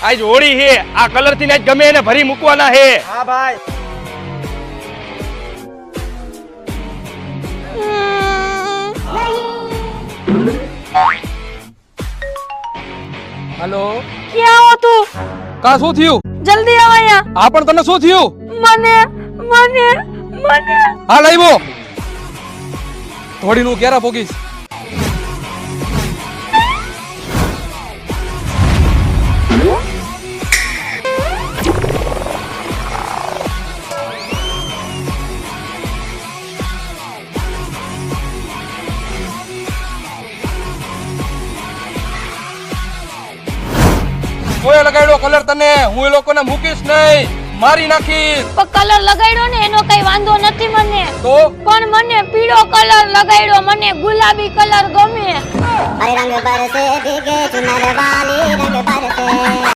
આજ હોળી હે, આ કલર થી જ ગમે એને ભરી મૂકવાના હે. હા ભાઈ. હેલો, ક્યાં હો તું? કા શું થયું? જલ્દી આવ અહીંયા. આ પણ તને શું થયું? મને મને મને હાલ આવ્યો. થોડી નું ક્યારે પોગીશ? કોઈ લગાડ્યો કલર તને? હું એ લોકોને મૂકીશ નહીં, મારી નાખીશ. પણ કલર લગાડ્યો ને એનો કઈ વાંધો નથી મને. તો પણ મને પીળો કલર લગાડ્યો, મને ગુલાબી કલર ગમે. रंग बरसे भीगे चुनर वाली रंग बरसे